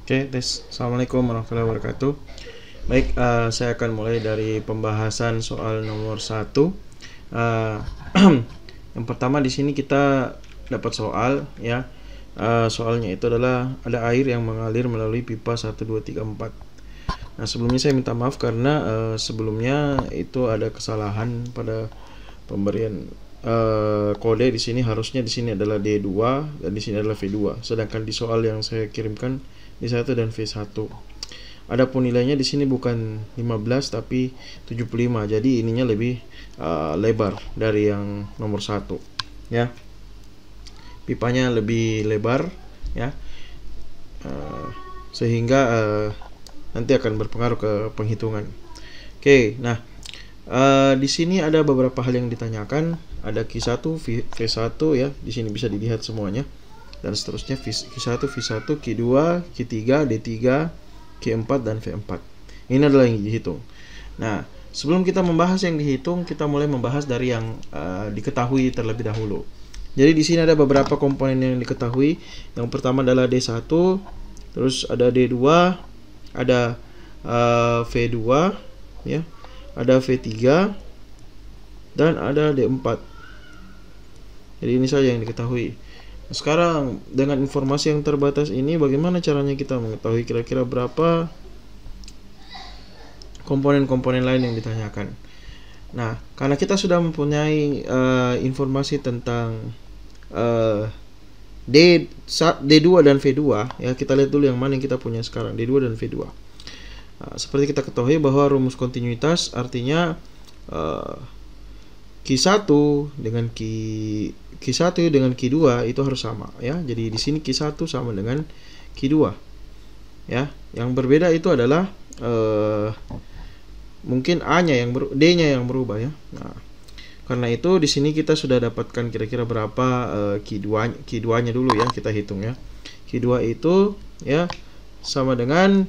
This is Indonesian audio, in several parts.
Oke, tes. Assalamualaikum warahmatullahi wabarakatuh. Baik, saya akan mulai dari pembahasan soal nomor 1. Yang pertama di sini kita dapat soal ya. Soalnya itu adalah ada air yang mengalir melalui pipa 1, 2, 3, 4. Nah, sebelumnya saya minta maaf karena sebelumnya itu ada kesalahan pada pemberian kode. Di sini harusnya di sini adalah D2 dan di sini adalah V2. Sedangkan di soal yang saya kirimkan D1 dan V1. Adapun nilainya di sini bukan 15 tapi 75. Jadi ininya lebih lebar dari yang nomor 1 ya. Pipanya lebih lebar ya. Sehingga nanti akan berpengaruh ke penghitungan. Oke, nah di sini ada beberapa hal yang ditanyakan. Ada Q1, V1 ya. Di sini bisa dilihat semuanya dan seterusnya, Q1, V1, Q2, Q3, D3, Q4 dan V4. Ini adalah yang dihitung. Nah, sebelum kita membahas yang dihitung, kita mulai membahas dari yang diketahui terlebih dahulu. Jadi di sini ada beberapa komponen yang diketahui. Yang pertama adalah D1, terus ada D2, ada V2 ya, ada V3 dan ada D4. Jadi ini saja yang diketahui. Sekarang dengan informasi yang terbatas ini, bagaimana caranya kita mengetahui kira-kira berapa komponen-komponen lain yang ditanyakan. Nah, karena kita sudah mempunyai informasi tentang D2 dan V2 ya, kita lihat dulu yang mana yang kita punya sekarang, D2 dan V2. Seperti kita ketahui bahwa rumus kontinuitas artinya Q1 dengan Q1 dengan Q2 itu harus sama ya. Jadi di sini Q1 sama dengan Q2 ya. Yang berbeda itu adalah mungkin A-nya yang D-nya yang berubah ya. Nah, karena itu di sini kita sudah dapatkan kira-kira berapa Q2-nya dulu ya, kita hitung ya. Q2 itu ya sama dengan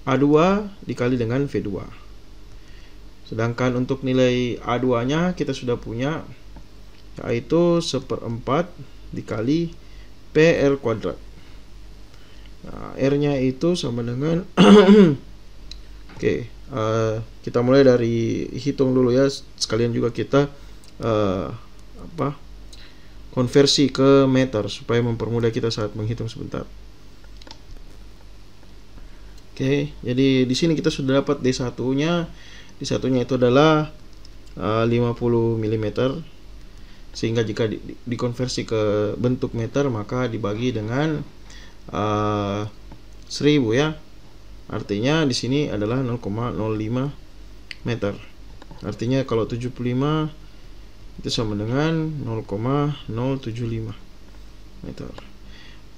A2 dikali dengan V2. Sedangkan untuk nilai A2-nya kita sudah punya, yaitu 1/4 dikali PL kuadrat. Nah, R-nya itu sama dengan Oke, kita mulai dari hitung dulu ya. Sekalian juga kita konversi ke meter supaya mempermudah kita saat menghitung sebentar. Oke, jadi di sini kita sudah dapat D1-nya. D1-nya itu adalah 50 mm. Sehingga jika dikonversi ke bentuk meter, maka dibagi dengan 1000 ya. Artinya di sini adalah 0,05 meter. Artinya kalau 75 itu sama dengan 0,075 meter.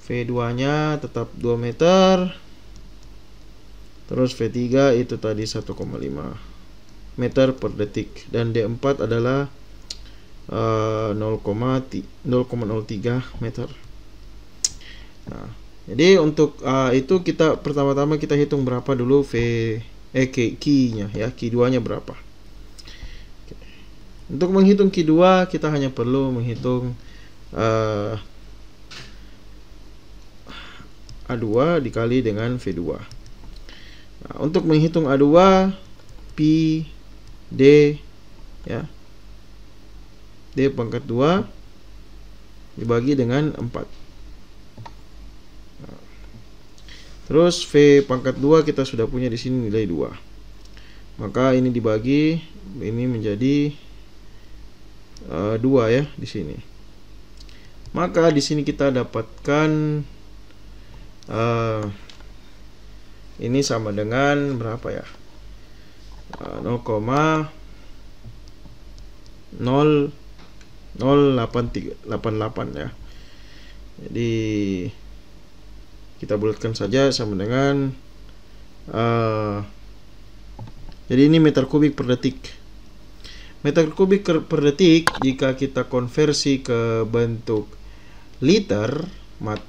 V2-nya tetap 2 meter. Terus V3 itu tadi 1,5 meter per detik, dan D4 adalah 0,03 meter. Nah, jadi untuk itu kita pertama-tama kita hitung berapa dulu Q-nya ya, Q2-nya berapa. Oke. Untuk menghitung Q2 kita hanya perlu menghitung A2 dikali dengan V2. Nah, untuk menghitung A2 pi D ya, D pangkat 2 dibagi dengan 4. Nah, terus V pangkat 2 kita sudah punya di sini nilai 2. Maka ini dibagi, ini menjadi 2 ya di sini. Maka di sini kita dapatkan ini sama dengan berapa ya? 0,088 ya. Jadi kita bulatkan saja sama dengan jadi ini meter kubik per detik. Meter kubik per detik jika kita konversi ke bentuk liter,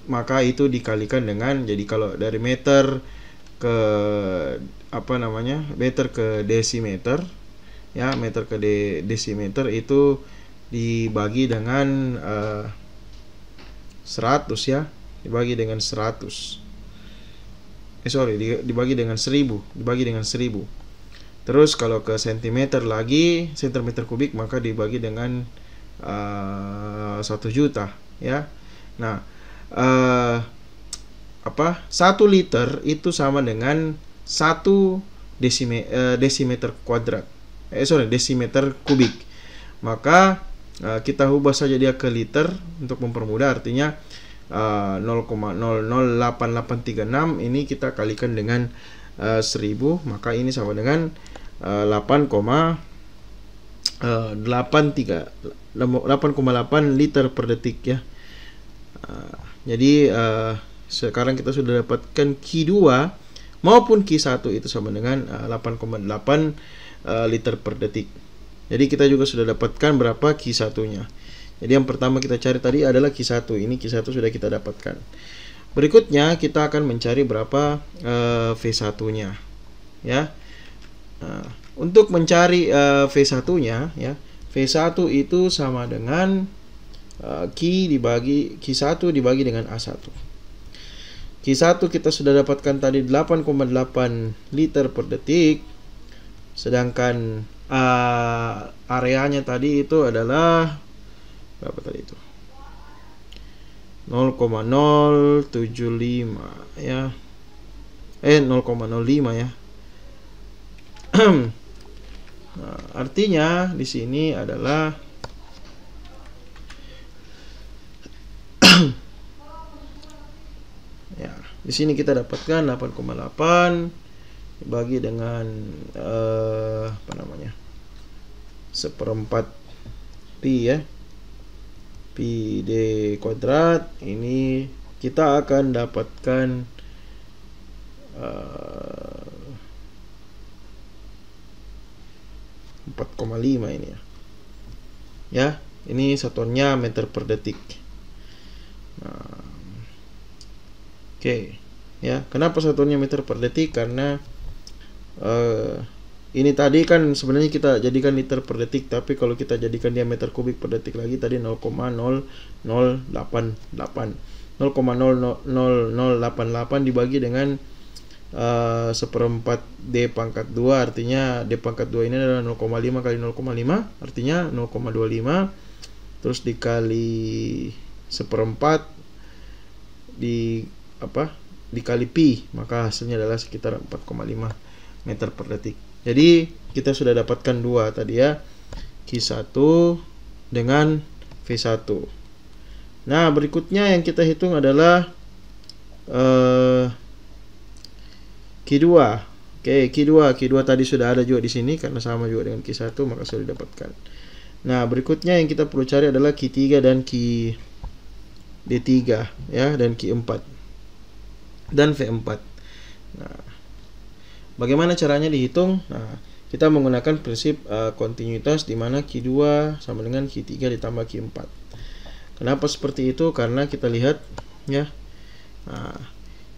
maka itu dikalikan dengan, jadi kalau dari meter ke meter ke desimeter ya, meter ke desimeter itu dibagi dengan 100 ya. dibagi dengan 100. Dibagi dengan 1000. Terus kalau ke centimeter lagi, centimeter kubik, maka dibagi dengan 1 juta ya. Nah, 1 liter itu sama dengan 1 desimeter kuadrat. Desimeter kubik. Maka kita ubah saja dia ke liter untuk mempermudah, artinya 0,008836 ini kita kalikan dengan 1000, maka ini sama dengan 8,8 liter per detik ya. Jadi sekarang kita sudah dapatkan Q2 maupun Q1 itu sama dengan 8,8 liter per detik. Jadi kita juga sudah dapatkan berapa Q1-nya. Jadi yang pertama kita cari tadi adalah Q1. Ini Q1 sudah kita dapatkan. Berikutnya kita akan mencari berapa V1-nya ya. Untuk mencari V1-nya ya, V1 itu sama dengan Q1 dibagi dengan A1. Q1 kita sudah dapatkan tadi 8,8 liter per detik, sedangkan areanya tadi itu adalah berapa tadi itu? 0,075 ya. 0,05 ya. Nah, artinya di sini adalah ya, di sini kita dapatkan 8,8 dibagi dengan apa namanya? 1/4 pi ya. Pi d kuadrat, ini kita akan dapatkan 4,5 ini ya. Ya, ini satuannya meter per detik. Nah, oke. Ya, kenapa satuannya meter per detik? Karena ini tadi kan sebenarnya kita jadikan liter per detik, tapi kalau kita jadikan dia meter kubik per detik lagi tadi 0,0088 dibagi dengan 1/4 D pangkat 2, artinya D pangkat 2 ini adalah 0,5 kali 0,5, artinya 0,25, terus dikali 1/4 dikali pi, maka hasilnya adalah sekitar 4,5 meter per detik. Jadi kita sudah dapatkan 2 tadi ya, Q1 dengan V1. Nah, berikutnya yang kita hitung adalah Q2. Oke, Q2 tadi sudah ada juga di sini karena sama juga dengan Q1, maka sudah didapatkan. Nah, berikutnya yang kita perlu cari adalah Q3 dan D3 ya, dan Q4 dan V4. Nah, bagaimana caranya dihitung? Nah, kita menggunakan prinsip kontinuitas di mana Q2 sama dengan Q3 ditambah Q4. Kenapa seperti itu? Karena kita lihat ya. Nah,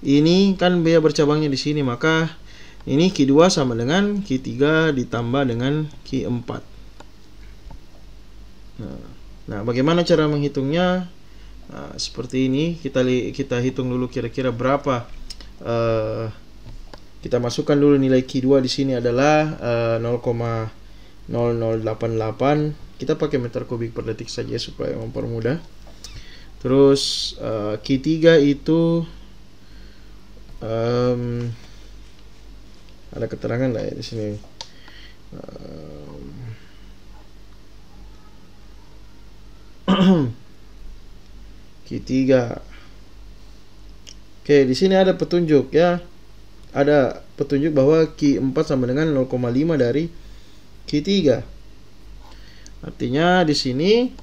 ini kan biaya bercabangnya di sini, maka ini Q2 sama dengan Q3 ditambah dengan Q4. Nah, bagaimana cara menghitungnya? Nah, seperti ini, kita hitung dulu kira-kira berapa. Kita masukkan dulu nilai Q2 di sini adalah 0,0088. Kita pakai meter kubik per detik saja supaya mempermudah. Terus Q3 itu ada keterangan lah ya di sini. Q3. Oke, di sini ada petunjuk ya. Ada petunjuk bahwa Q4 sama dengan 0,5 dari Q3. Artinya di sini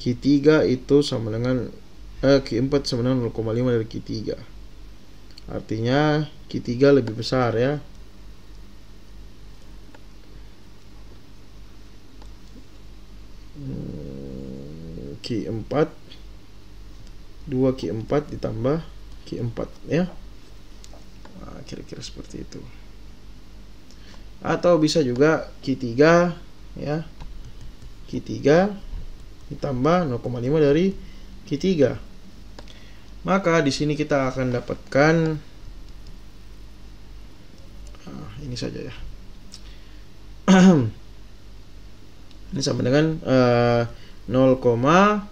Q3 itu sama dengan Q4 sama dengan 0,5 dari Q3. Artinya Q3 lebih besar ya. Q4 2Q4 ditambah Q4 ya. Nah, kira-kira seperti itu. atau bisa juga Q3 ya. Q3 ditambah 0,5 dari Q3. Maka di sini kita akan dapatkan ini saja ya. Ini sama dengan 0,006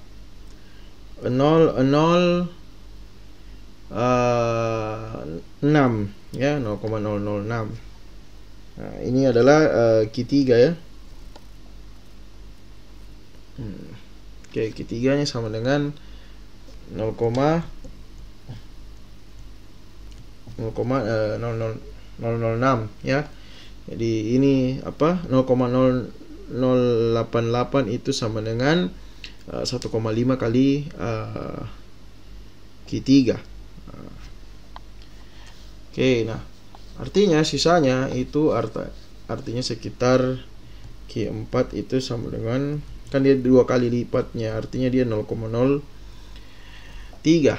ya, 0,006. Nah, ini adalah Q3 ya. Oke, Q3 nya sama dengan 0,006 ya. Jadi ini apa? 0,0088 itu sama dengan 1,5 kali Q3. Oke, nah artinya sisanya itu artinya sekitar Q4 itu sama dengan, kan dia 2 kali lipatnya, artinya dia 0,03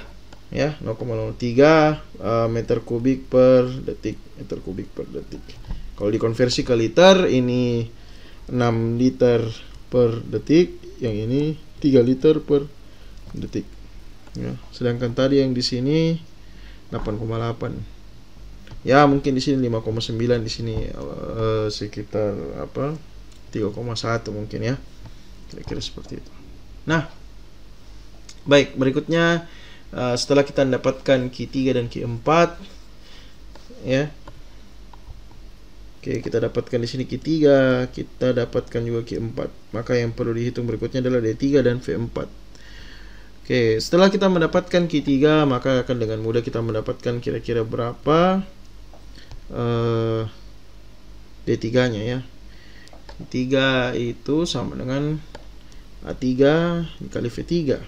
ya, 0,03 meter kubik per detik. Kalau dikonversi ke liter, ini 6 liter per detik, yang ini 3 liter per detik ya. Sedangkan tadi yang di sini 8,8 ya, mungkin di sini 5,9, di sini sekitar 3,1 mungkin ya, kira-kira seperti itu. Nah, baik, berikutnya setelah kita mendapatkan Q3 dan Q4 ya. Oke, kita dapatkan di sini Q3, kita dapatkan juga Q4. Maka yang perlu dihitung berikutnya adalah D3 dan V4. Oke, setelah kita mendapatkan Q3, maka akan dengan mudah kita mendapatkan kira-kira berapa D3-nya ya. D3 itu sama dengan A3 dikali V3.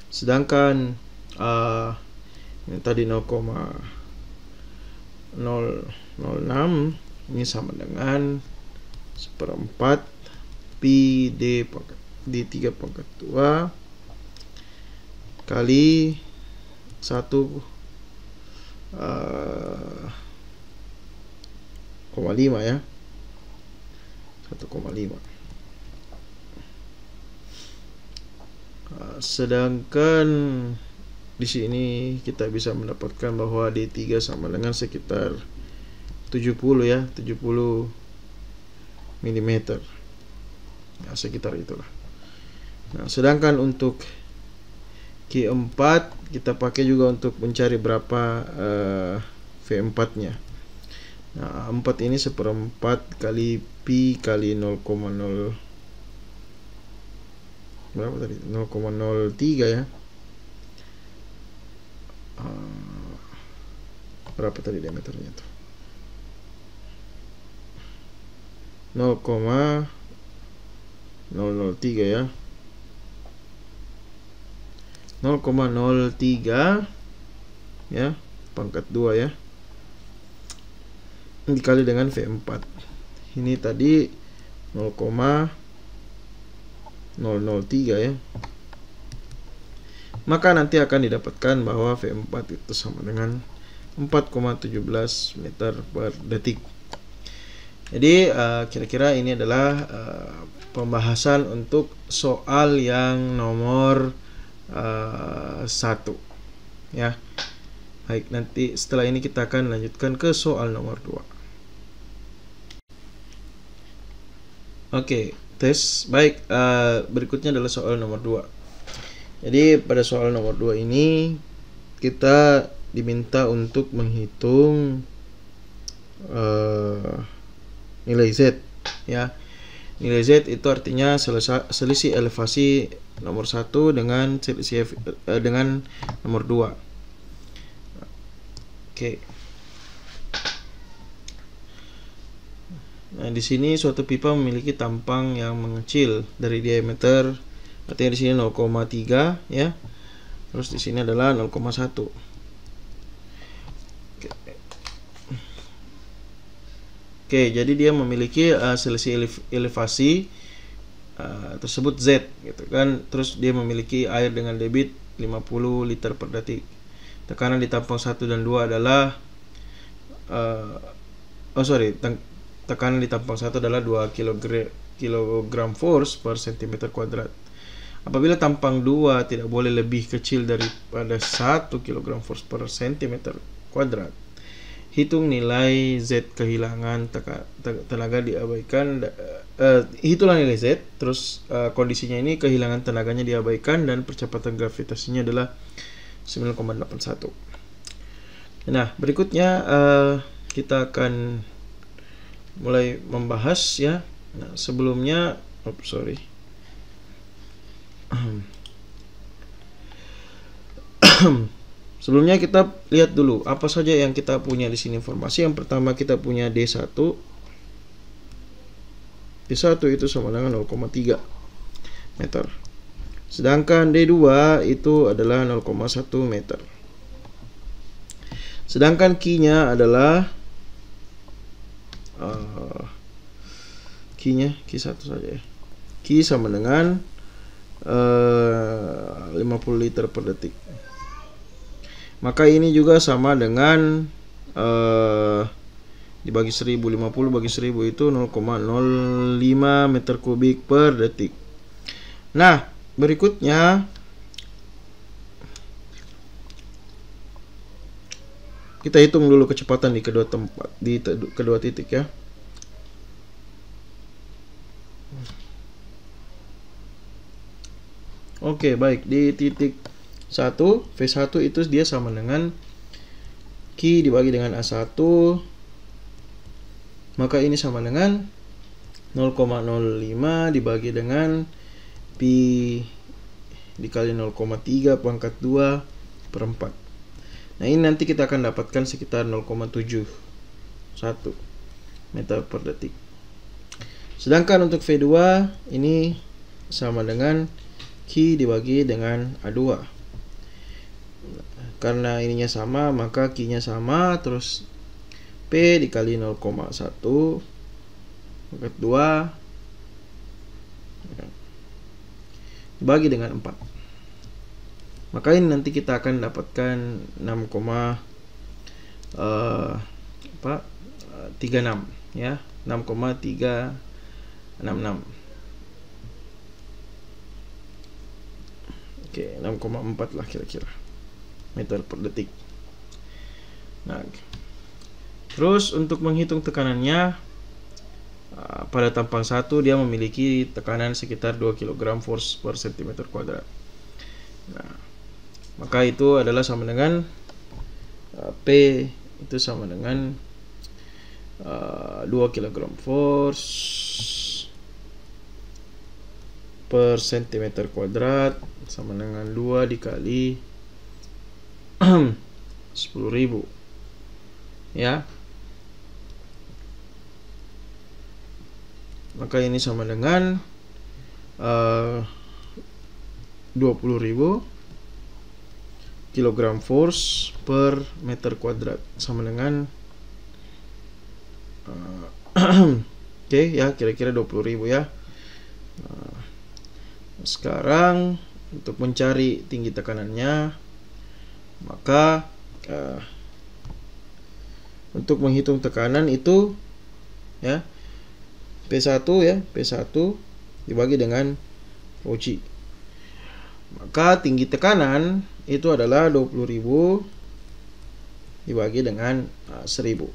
Sedangkan yang tadi 0,006 ini sama dengan 1/4 pi D3 pangkat 2 kali 1,5 ya, 1,5. Sedangkan di sini kita bisa mendapatkan bahwa D3 sama dengan sekitar 70 ya, 70 mm ya, sekitar itulah. Nah, sedangkan untuk Q4 kita pakai juga untuk mencari berapa V4 nya. Nah, 4 ini 1/4 kali pi kali 0,0 berapa tadi? 0,03 ya. Berapa tadi diameternya tuh? 0,003 ya. 0,03 ya, pangkat 2 ya, dikali dengan V4. Ini tadi 0,003 ya. Maka nanti akan didapatkan bahwa V4 itu sama dengan 4,17 meter per detik. Jadi kira-kira ini adalah pembahasan untuk soal yang nomor 1 ya. Baik, nanti setelah ini kita akan lanjutkan ke soal nomor 2. Oke, tes. Baik, berikutnya adalah soal nomor 2. Jadi pada soal nomor 2 ini kita diminta untuk menghitung nilai Z ya. Nilai Z itu artinya selisih elevasi nomor 1 dengan selisih dengan nomor 2. Oke. Nah, di sini suatu pipa memiliki tampang yang mengecil dari diameter, artinya di sini 0,3 ya. Terus di sini adalah 0,1. Oke, jadi dia memiliki selisih elevasi tersebut Z gitu kan. Terus dia memiliki air dengan debit 50 liter per detik. Tekanan di tampang 1 dan 2 adalah tekanan di tampang 1 adalah 2 kg force per cm kuadrat. Apabila tampang 2 tidak boleh lebih kecil daripada 1 kg force per cm kuadrat, hitung nilai Z kehilangan tenaga diabaikan. Hitunglah nilai Z, terus kondisinya ini kehilangan tenaganya diabaikan dan percepatan gravitasinya adalah 9,81. Nah, berikutnya kita akan mulai membahas ya. Nah, sebelumnya sebelumnya kita lihat dulu apa saja yang kita punya di sini informasi. Yang pertama kita punya D1. D1 itu sama dengan 0,3 meter. Sedangkan D2 itu adalah 0,1 meter. Sedangkan Q-nya adalah Q1 saja ya. Q sama dengan 50 liter per detik. Maka ini juga sama dengan dibagi 1000, 50 bagi 1000 itu 0,05 meter kubik per detik. Nah, berikutnya kita hitung dulu kecepatan di kedua tempat, di kedua titik ya. Oke, baik. Di titik 1, V1 itu dia sama dengan Q dibagi dengan A1. Maka ini sama dengan 0,05 dibagi dengan Pi dikali 0,3 pangkat 2 per 4. Nah, ini nanti kita akan dapatkan sekitar 0,71 meter per detik. Sedangkan untuk V2 ini sama dengan Q dibagi dengan A2. Karena ininya sama, maka Q-nya sama, terus P dikali 0,1 pangkat 2 dibagi dengan 4. Maka ini nanti kita akan dapatkan 6,36 ya, 6,366. Oke, 6,4 lah kira-kira meter per detik. Nah, terus untuk menghitung tekanannya, pada tampang 1 dia memiliki tekanan sekitar 2 kg force per cm kuadrat. Nah, maka itu adalah sama dengan P itu sama dengan 2 kg force per cm kuadrat sama dengan 2 dikali 10.000 ya. Maka ini sama dengan 20.000 kilogram force per meter kuadrat sama dengan oke ya, kira-kira 20.000 ya. Sekarang untuk mencari tinggi tekanannya, maka untuk menghitung tekanan itu ya, P1 ya, P1 dibagi dengan ρc. Maka tinggi tekanan itu adalah 20.000 dibagi dengan 1000.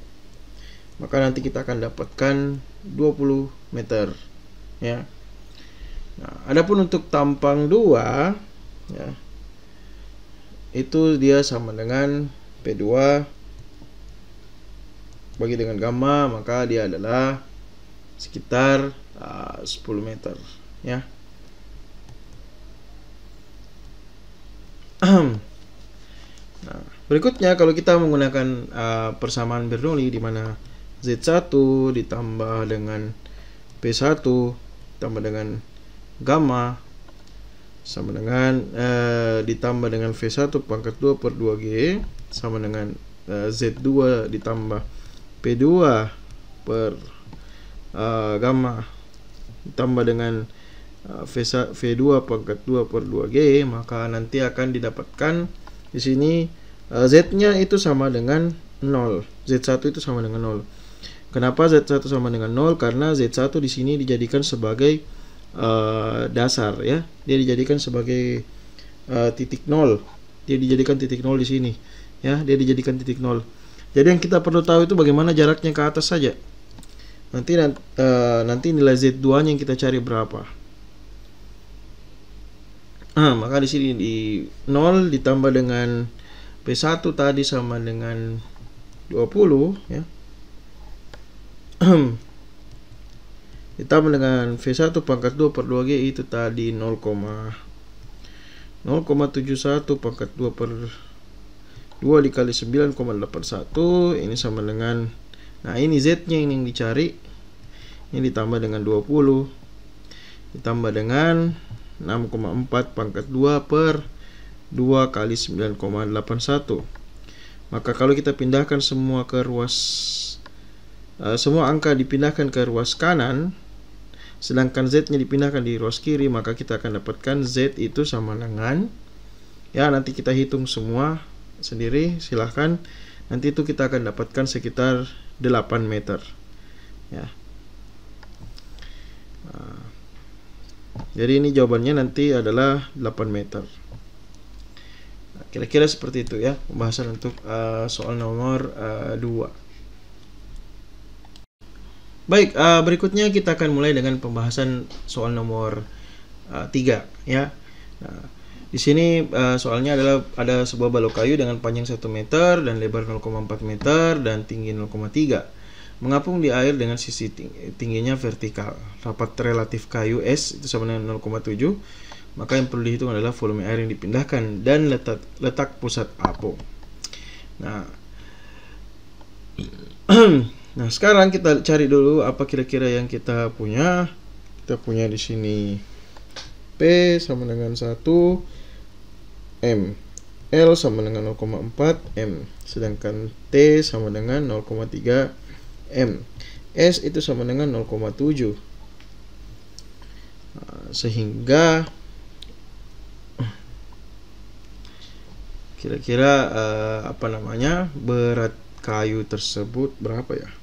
Maka nanti kita akan dapatkan 20 meter ya. Nah, adapun untuk tampang 2 ya, itu dia sama dengan P2 bagi dengan gamma, maka dia adalah sekitar 10 meter ya. Nah, berikutnya kalau kita menggunakan persamaan Bernoulli, di mana Z1 ditambah dengan P1 ditambah dengan gamma sama dengan ditambah dengan V1 pangkat 2 per 2G sama dengan Z2 ditambah P2 per gamma ditambah dengan V2 pangkat 2 per 2G, maka nanti akan didapatkan di sini Z-nya itu sama dengan 0. Z1 itu sama dengan 0. Kenapa Z1 sama dengan 0? Karena Z1 di sini dijadikan sebagai dasar ya. Dia dijadikan sebagai titik 0. Dia dijadikan titik 0 di sini. Ya, dia dijadikan titik 0. Jadi yang kita perlu tahu itu bagaimana jaraknya ke atas saja. Nanti nilai Z2-nya yang kita cari berapa. Maka di sini di 0 ditambah dengan P1 tadi sama dengan 20 ya. Ditambah dengan V1 pangkat 2 per 2G itu tadi 0,71 pangkat 2 per 2 dikali 9,81. Ini sama dengan, nah ini Z-nya ini yang dicari. Ini ditambah dengan 20 ditambah dengan 6,4 pangkat 2 per 2 kali 9,81. Maka kalau kita pindahkan semua ke ruas, semua angka dipindahkan ke ruas kanan, sedangkan Z-nya dipindahkan di ruas kiri, maka kita akan dapatkan Z itu sama dengan, ya nanti kita hitung semua sendiri, silahkan. Nanti itu kita akan dapatkan sekitar 8 meter ya. Jadi ini jawabannya nanti adalah 8 meter. Kira-kira seperti itu ya pembahasan untuk soal nomor 2. Baik, berikutnya kita akan mulai dengan pembahasan soal nomor 3 ya. Nah, di sini soalnya adalah ada sebuah balok kayu dengan panjang 1 meter dan lebar 0,4 meter dan tinggi 0,3. Mengapung di air dengan sisi tingginya vertikal. Rapat relatif kayu S itu sama dengan 0,7. Maka yang perlu dihitung adalah volume air yang dipindahkan dan letak pusat apung. Nah, nah sekarang kita cari dulu apa kira-kira yang kita punya. Kita punya di sini P sama dengan 1 M, L sama dengan 0,4 M, sedangkan T sama dengan 0,3 M, S itu sama dengan 0,7. Sehingga kira-kira berat kayu tersebut berapa ya?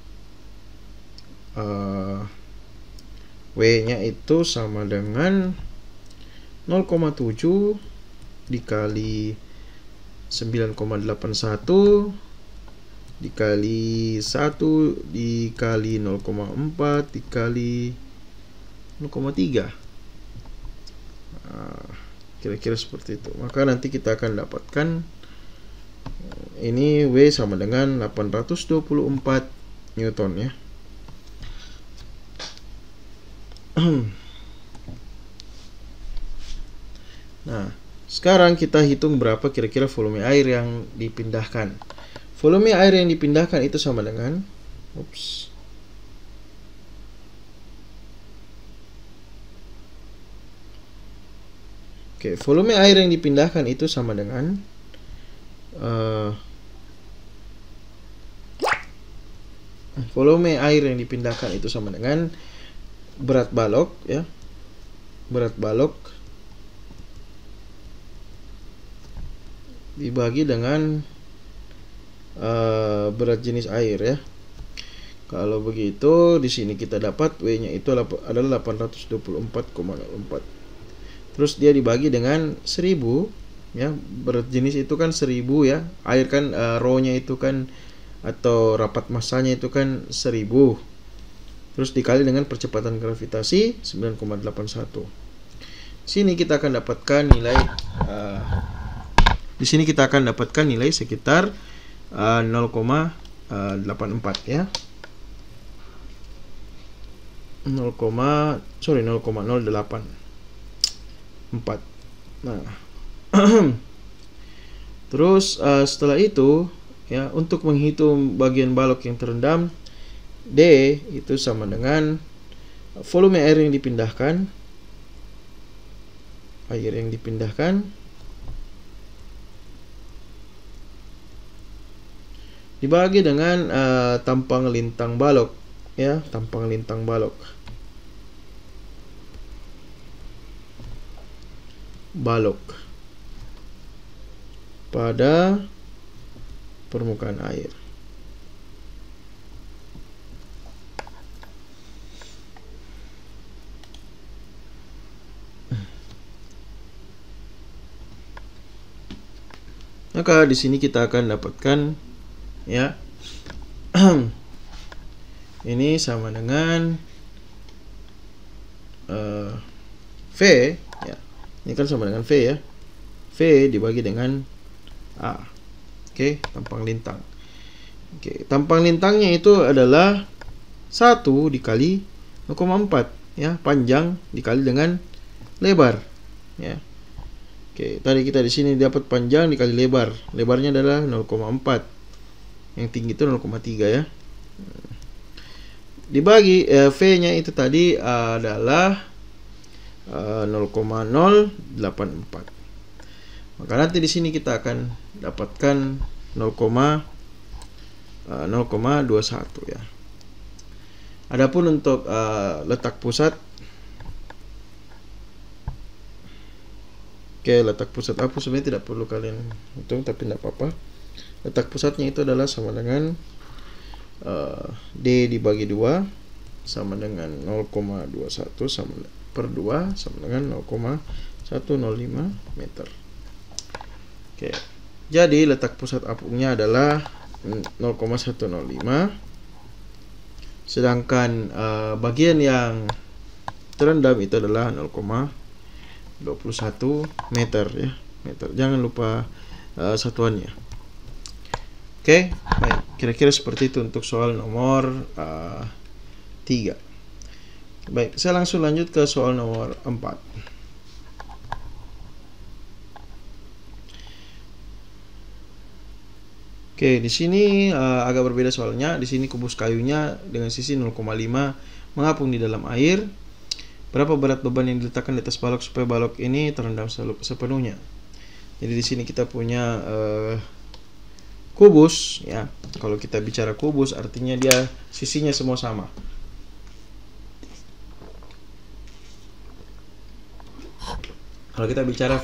W-nya itu sama dengan 0,7 dikali 9,81 dikali 1 dikali 0,4 dikali 0,3. Kira-kira seperti itu. Maka nanti kita akan dapatkan ini W sama dengan 824 Newton ya. Nah, sekarang kita hitung berapa kira-kira volume air yang dipindahkan. Volume air yang dipindahkan itu sama dengan volume air yang dipindahkan itu sama dengan volume air yang dipindahkan itu sama dengan berat balok ya. Berat balok dibagi dengan berat jenis air ya. Kalau begitu di sini kita dapat W-nya itu adalah 824,04. Terus dia dibagi dengan 1000 ya. Berat jenis itu kan 1000 ya. Air kan rho-nya itu kan atau rapat massanya itu kan 1000. Terus dikali dengan percepatan gravitasi 9,81. Sini kita akan dapatkan nilai di sini kita akan dapatkan nilai sekitar 0,84 ya. 0,08 4. Nah, terus setelah itu ya, untuk menghitung bagian balok yang terendam, D itu sama dengan volume air yang dipindahkan, dibagi dengan tampang lintang balok ya, tampang lintang balok pada permukaan air. Maka di sini kita akan dapatkan ya ini sama dengan V ya. Ini kan sama dengan V ya. V dibagi dengan A. Oke, tampang lintang. Oke, tampang lintangnya itu adalah 1 dikali 0,4 ya, panjang dikali dengan lebar ya. Oke, tadi kita di sini dapat panjang dikali lebar. Lebarnya adalah 0,4. Yang tinggi itu 0,3 ya. Dibagi V-nya itu tadi adalah 0,084. Maka nanti di sini kita akan dapatkan 0,21 ya. Adapun untuk letak pusat, letak pusat aku sebenarnya tidak perlu kalian hitung, tapi tidak apa-apa. Letak pusatnya itu adalah sama dengan D dibagi 2 sama dengan 0,21 sama per 2 sama dengan 0,105 meter. Oke, jadi letak pusat apungnya adalah 0,105, sedangkan bagian yang terendam itu adalah 0,21 meter ya, meter. Jangan lupa satuannya. Oke, baik. Kira-kira seperti itu untuk soal nomor 3. Baik, saya langsung lanjut ke soal nomor 4. Oke, di sini agak berbeda soalnya. Di sini kubus kayunya dengan sisi 0,5 mengapung di dalam air. Berapa berat beban yang diletakkan di atas balok supaya balok ini terendam sepenuhnya? Jadi di sini kita punya kubus ya. Kalau kita bicara kubus artinya dia sisinya semua sama. Kalau kita bicara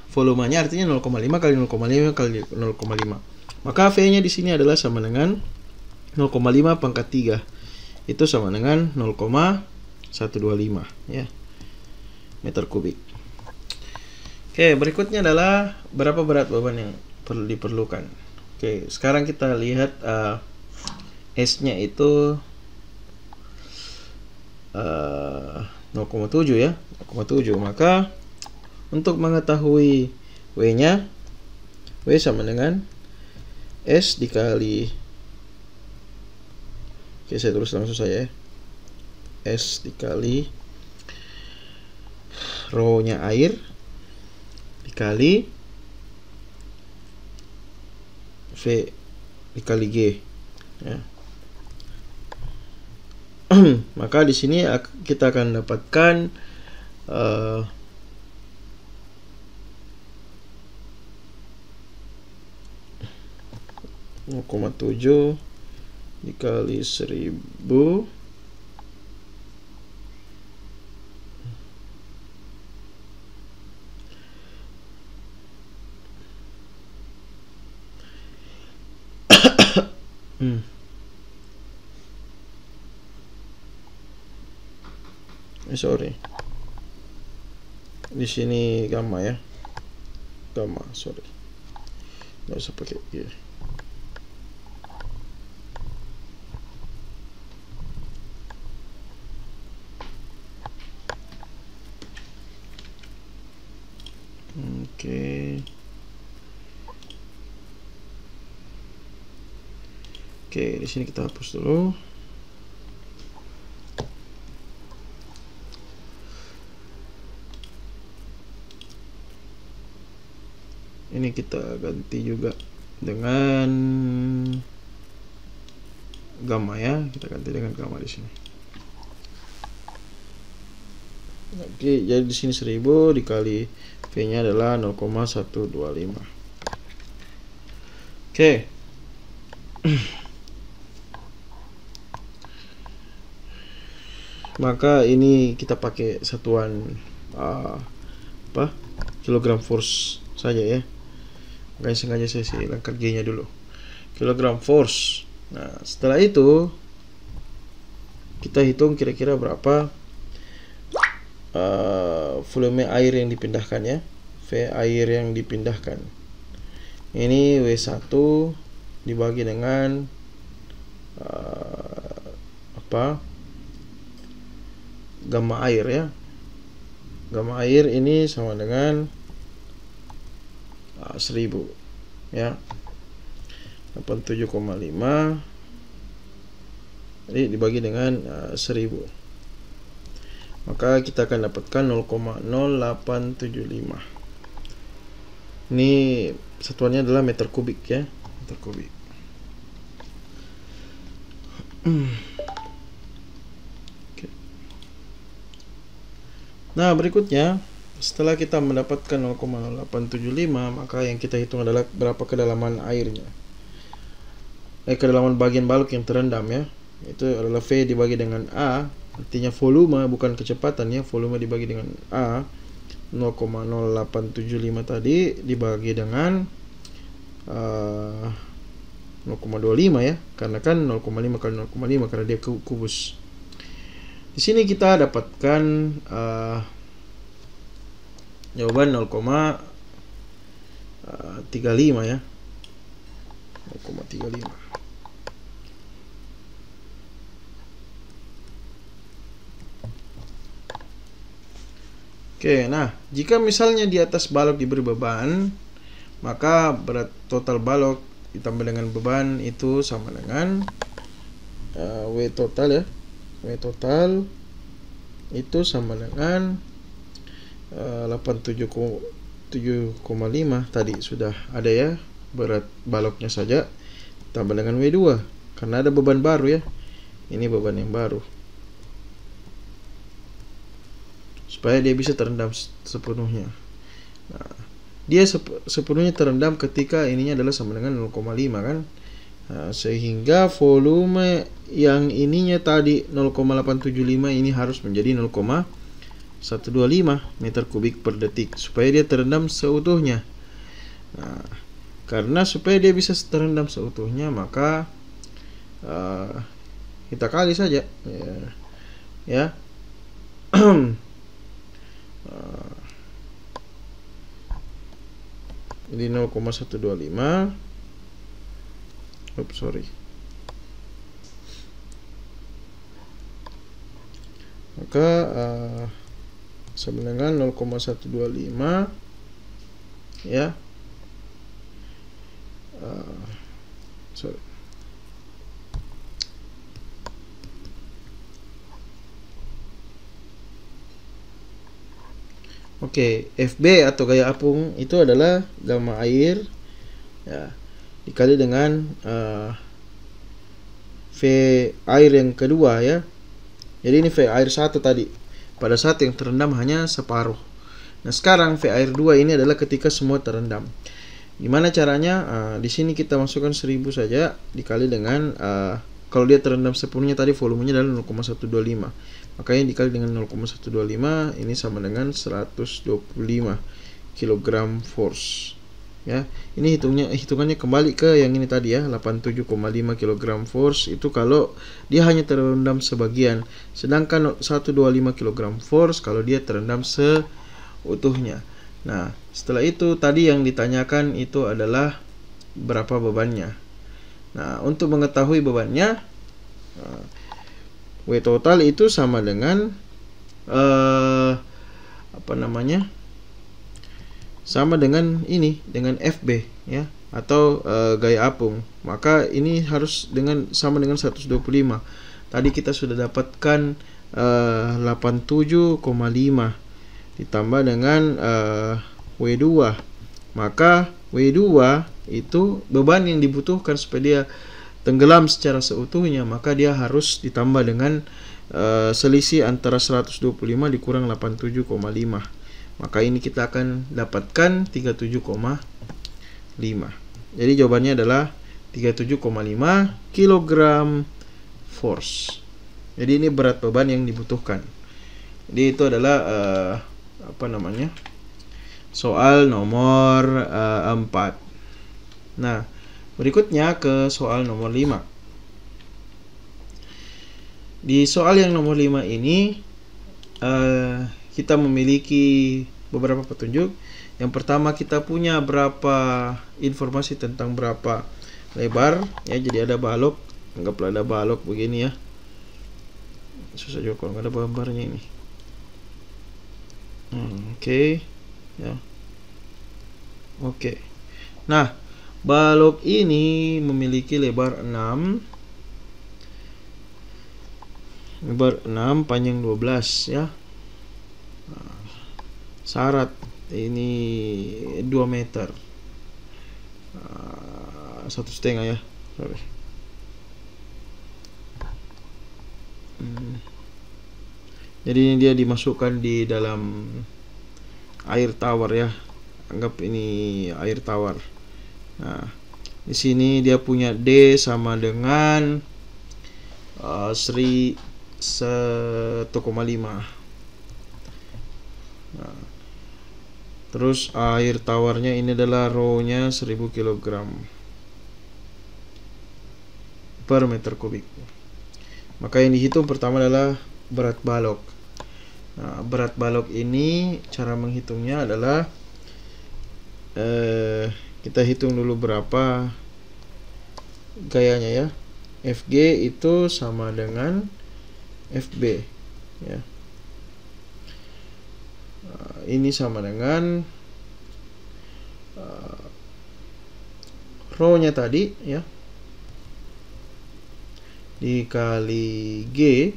volumenya artinya 0,5 kali 0,5 kali 0,5. Maka V-nya di sini adalah sama dengan 0,5 pangkat 3. Itu sama dengan 0,125 ya, meter kubik. Oke, berikutnya adalah berapa berat beban yang diperlukan. Oke, sekarang kita lihat S-nya itu 0,7 ya, 0,7. Maka untuk mengetahui W-nya, W sama dengan S dikali, oke saya tulis langsung saja ya, S dikali rho-nya air dikali V dikali G ya. Maka di sini kita akan dapatkan 0,7 dikali 1000 sorry, di sini gamma ya, gamma, sorry, nggak usah pakai G. Oke, di sini kita hapus dulu. Ini kita ganti juga dengan gamma ya, kita ganti dengan gamma di sini. Oke, jadi di sini 1000 dikali V-nya adalah 0,125. Oke. Maka ini kita pakai satuan kilogram force saja ya. Makanya sengaja saya hilangkan G-nya dulu. Kilogram force. Nah, setelah itu kita hitung kira-kira berapa volume air yang dipindahkan ya. V air yang dipindahkan. Ini W1 dibagi dengan gamma air ya. Gamma air ini sama dengan 1000 ya. 87,5 jadi dibagi dengan 1000. Maka kita akan dapatkan 0,0875. Ini satuannya adalah meter kubik ya, meter kubik. Nah, berikutnya setelah kita mendapatkan 0,0875, maka yang kita hitung adalah berapa kedalaman airnya. Kedalaman bagian balok yang terendam ya. Itu adalah V dibagi dengan A, artinya volume bukan kecepatan ya, volume dibagi dengan A. 0,0875 tadi dibagi dengan 0,25 ya, karena kan 0,5 kali 0,5 karena dia kubus. Di sini kita dapatkan jawaban 0,35 ya. 0,35. Oke, nah jika misalnya di atas balok diberi beban, maka berat total balok ditambah dengan beban itu sama dengan W total ya. W total itu sama dengan 87,5 tadi sudah ada ya, berat baloknya saja tambah dengan W2 karena ada beban baru ya. Ini beban yang baru supaya dia bisa terendam sepenuhnya. Nah, dia sepenuhnya terendam ketika ininya adalah sama dengan 0,5 kan. Nah, sehingga volume yang ininya tadi 0,875 ini harus menjadi 0,125 meter kubik per detik supaya dia terendam seutuhnya. Nah, karena supaya dia bisa terendam seutuhnya, maka kita kali saja ya. Jadi 0,125. Maka sama dengan 0,125 ya. Oke, FB atau gaya apung itu adalah gamma air ya, dikali dengan V air yang kedua ya. Jadi ini V air 1 tadi pada saat yang terendam hanya separuh. Nah, sekarang V air 2 ini adalah ketika semua terendam. Gimana caranya? Di sini kita masukkan 1000 saja dikali dengan kalau dia terendam sepenuhnya tadi volumenya adalah 0,125. Makanya dikali dengan 0,125 ini sama dengan 125 kg force. Ya, ini hitungannya kembali ke yang ini tadi ya, 87,5 kg force itu kalau dia hanya terendam sebagian, sedangkan 125 kg force kalau dia terendam seutuhnya. Nah, setelah itu tadi yang ditanyakan itu adalah berapa bebannya. Nah, untuk mengetahui bebannya, W total itu sama dengan sama dengan ini, dengan FB ya, atau gaya apung. Maka ini harus sama dengan 125. Tadi kita sudah dapatkan 87,5 ditambah dengan W2. Maka W2 itu beban yang dibutuhkan supaya dia tenggelam secara seutuhnya, maka dia harus ditambah dengan selisih antara 125 dikurang 87,5. Maka ini kita akan dapatkan 37,5. Jadi jawabannya adalah 37,5 kg force. Jadi ini berat beban yang dibutuhkan. Jadi itu adalah soal nomor 4. Nah, berikutnya ke soal nomor 5. Di soal yang nomor 5 ini kita memiliki beberapa petunjuk. Yang pertama kita punya berapa informasi tentang berapa lebar ya. Jadi ada balok, anggaplah ada balok begini ya. Susah juga kalau nggak ada gambarnya ini. Oke. Ya. Oke. Nah, balok ini memiliki lebar 6, panjang 12 ya. Nah, syarat ini 2 meter, 1,5 ya. Sorry. Jadi ini dia dimasukkan di dalam air tawar ya. Anggap ini air tawar. Nah, di sini dia punya D sama dengan 1,5. Nah, terus air tawarnya ini adalah rho-nya 1000 kg per meter kubik. Maka yang dihitung pertama adalah berat balok. Nah, berat balok ini cara menghitungnya adalah kita hitung dulu berapa gayanya ya. Fg itu sama dengan Fb ya. Ini sama dengan rho-nya tadi ya, dikali G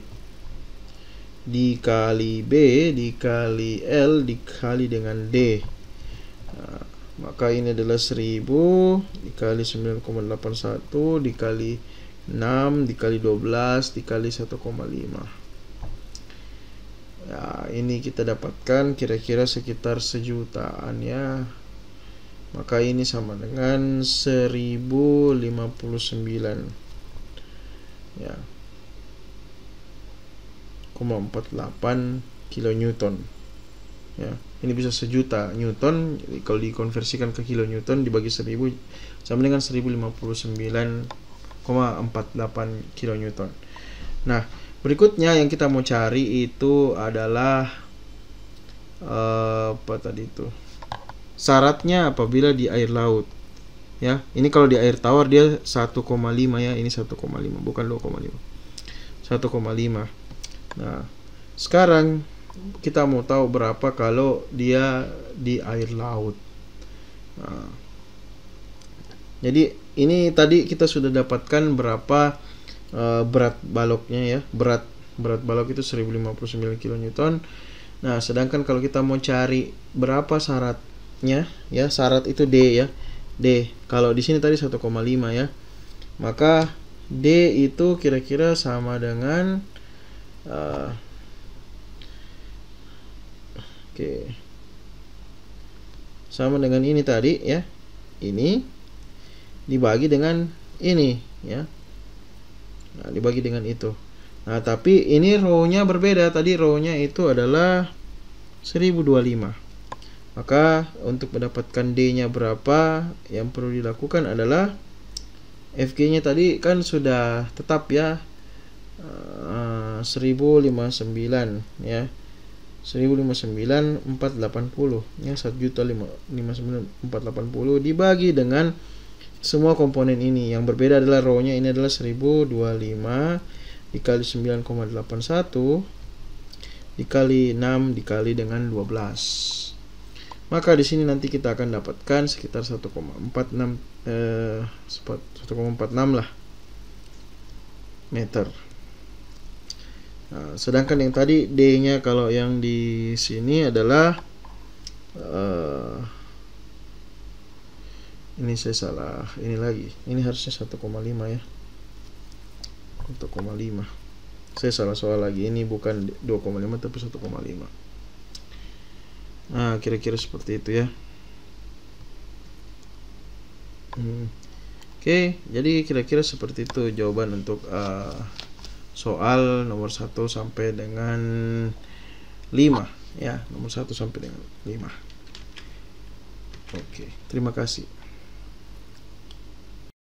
dikali B dikali L dikali dengan D. Nah, maka ini adalah 1000 dikali 9,81 dikali 6 dikali 12 dikali 1,5. Ya, ini kita dapatkan kira-kira sekitar 1 jutaan ya. Maka ini sama dengan 1059 ya, 0,48 kilonewton ya. Ini bisa 1 juta newton. Kalau dikonversikan ke kilonewton dibagi 1000 sama dengan 1059,48 kilonewton. Nah, berikutnya yang kita mau cari itu adalah apa tadi itu? Syaratnya apabila di air laut. Ya, ini kalau di air tawar dia 1,5 ya, ini 1,5 bukan 2,5. 1,5. Nah, sekarang kita mau tahu berapa kalau dia di air laut. Nah, jadi ini tadi kita sudah dapatkan berapa berat baloknya ya. Berat balok itu 1059 kN. Nah, sedangkan kalau kita mau cari berapa syaratnya ya, syarat itu D ya. D. Kalau di sini tadi 1,5 ya. Maka D itu kira-kira sama dengan sama dengan ini tadi ya. Ini dibagi dengan ini ya. Nah, dibagi dengan itu. Nah, tapi ini row-nya berbeda. Tadi row-nya itu adalah 1025. Maka untuk mendapatkan D-nya berapa, yang perlu dilakukan adalah Fg-nya tadi kan sudah tetap ya, 1059 ya. 1059,480 ya, 1.059.480 dibagi dengan semua komponen ini. Yang berbeda adalah row-nya ini adalah 1025 dikali 9,81 dikali 6 dikali dengan 12. Maka di sini nanti kita akan dapatkan sekitar 1,46 lah meter. Nah, sedangkan yang tadi D-nya kalau yang di sini adalah ini saya salah, ini lagi. Ini harusnya 1,5 ya. 1,5. Saya salah soal lagi. Ini bukan 2,5 tapi 1,5. Nah, kira-kira seperti itu ya. Oke, jadi kira-kira seperti itu jawaban untuk soal nomor 1 sampai dengan 5 ya, nomor 1 sampai dengan 5. Oke, terima kasih.